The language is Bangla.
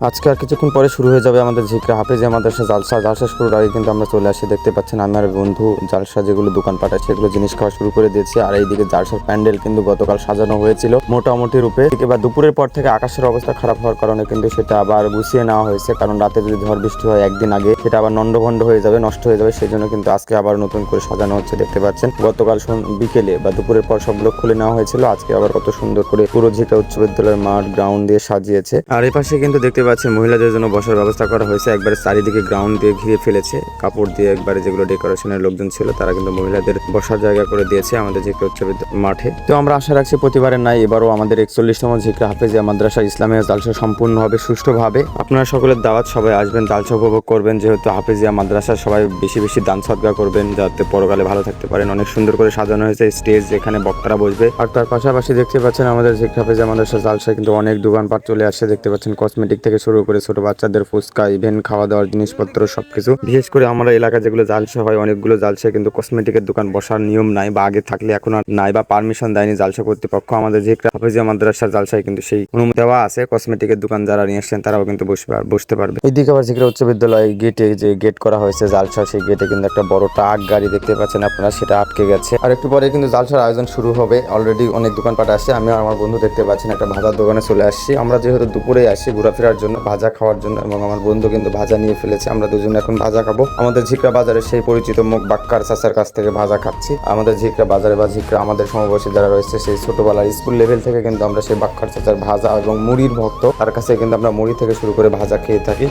আজকে আর কিছুক্ষণ পরে শুরু হয়ে যাবে আমাদের ঝিকরা হাফেজিয়া মাদ্রাসা জালসা শুরুর আগে কিন্তু আমরা চলে আসি। দেখতে পাচ্ছেন আমি আর বন্ধু জালসা যেগুলো দোকানপাট আছে সেগুলো জিনিস খাওয়া শুরু করে দিয়েছি। আর এইদিকে জালসার প্যান্ডেল কিন্তু গতকাল সাজানো হয়েছিল মোটামুটি রূপে। এবার দুপুরের পর থেকে আকাশের অবস্থা খারাপ হওয়ার কারণে কিন্তু সেটা আবার গুছিয়ে নেওয়া হয়েছে, কারণ রাতে যদি ঝড় বৃষ্টি হয় একদিন আগে সেটা আবার নন্ডভন্ড হয়ে যাবে, নষ্ট হয়ে যাবে। সেই জন্য কিন্তু আজকে আবার নতুন করে সাজানো হচ্ছে। দেখতে পাচ্ছেন গতকাল বিকেলে বা দুপুরের পর সবগুলো খুলে নেওয়া হয়েছিল, আজকে আবার কত সুন্দর করে পুরো ঝিকরা উচ্চ বিদ্যালয়ের মাঠ গ্রাউন্ড দিয়ে সাজিয়েছে। আর এই পাশে কিন্তু দেখতে পাচ্ছেন মহিলাদের জন্য বসার ব্যবস্থা করা হয়েছে। একবারে চারিদিকে গ্রাউন্ড দিয়ে ঘিরে ফেলেছে কাপড় দিয়ে, একবারে যেগুলো ডেকোরেশনের লোকজন ছিল তারা কিন্তু মহিলাদের বসার জায়গা করে দিয়েছে আমাদের ঝিকরা উচ্চ মাঠে। তো আমরা আশা রাখছি প্রতিবারের নাই এবারও আমাদের 41তম ঝিকরা হাফেজিয়া মাদ্রাসা ইসলামিয়া জালসা সম্পূর্ণভাবে সুষ্ঠুভাবে। আপনারা সকলের দাওয়াত, সবাই আসবেন, জালসা উপভোগ করবেন। যেহেতু হাফেজিয়া মাদ্রাসা সবাই বেশি বেশি দান সদকা করবেন যাতে পরকালে ভালো থাকতে পারেন। অনেক সুন্দর করে সাজানো হয়েছে স্টেজ, যেখানে বক্তারা বসবে। আর তার পাশাপাশি দেখতে পাচ্ছেন আমাদের ঝিকরা হাফেজিয়া মাদ্রাসা জালসা কিন্তু অনেক দোকানপাট চলে আসছে। দেখতে পাচ্ছেন কসমেটিক থেকে শুরু করে ছোট বাচ্চাদের ফুচকা, ইভেন খাওয়া দাওয়ার জিনিসপত্র সবকিছু। বিশেষ করে আমরা এলাকা যেগুলো জালসা হয়, অনেকগুলো জালসায় কিন্তু কসমেটিকের দোকান বসার নিয়ম নাই, বা আগে থাকলে এখন আর নাই, বা পারমিশন দেয়নি জালসা কর্তৃপক্ষ। আমাদের ঝিকরা হাফেজিয়া মাদ্রাসার জালসায় কিন্তু সেই অনুমতি দেওয়া আছে। কসমেটিকের দোকান যারা নিয়ে আসছেন তারাও কিন্তু বসতে পারবে। এইদিকে আবার ঝিকরা উচ্চ বিদ্যালয় গেটে যে গেট করা হয়েছে জালসা, সেই গেটে কিন্তু একটা বড় ট্রাক গাড়ি দেখতে পাচ্ছেন আপনারা, সেটা আটকে গেছে। আর একটু পরে কিন্তু জালসার আয়োজন শুরু হবে। অলরেডি অনেক দোকানপাট আসছে। আমি আর আমার বন্ধু দেখতে পাচ্ছেন একটা ভাজার দোকানে চলে আসছি। আমরা যেহেতু দুপুরে আসি ঘোরাফেরার জন্য, ভাজা খাওয়ার জন্য, এবং আমার বন্ধু কিন্তু ভাজা নিয়ে ফেলেছে। আমরা দুজন এখন ভাজা খাবো। আমাদের ঝিকরা বাজারে সেই পরিচিত মুখ বাক্কার চাচার কাছ থেকে ভাজা খাচ্ছি। আমাদের ঝিকরা বাজারে বা ঝিকরা আমাদের সমবয়সী যারা রয়েছে সেই ছোটবেলার স্কুল লেভেল থেকে কিন্তু আমরা সেই বাক্কার চাচার ভাজা এবং মুড়ির ভক্ত। তার কাছে কিন্তু আমরা মুড়ি থেকে শুরু করে ভাজা খেয়ে থাকি।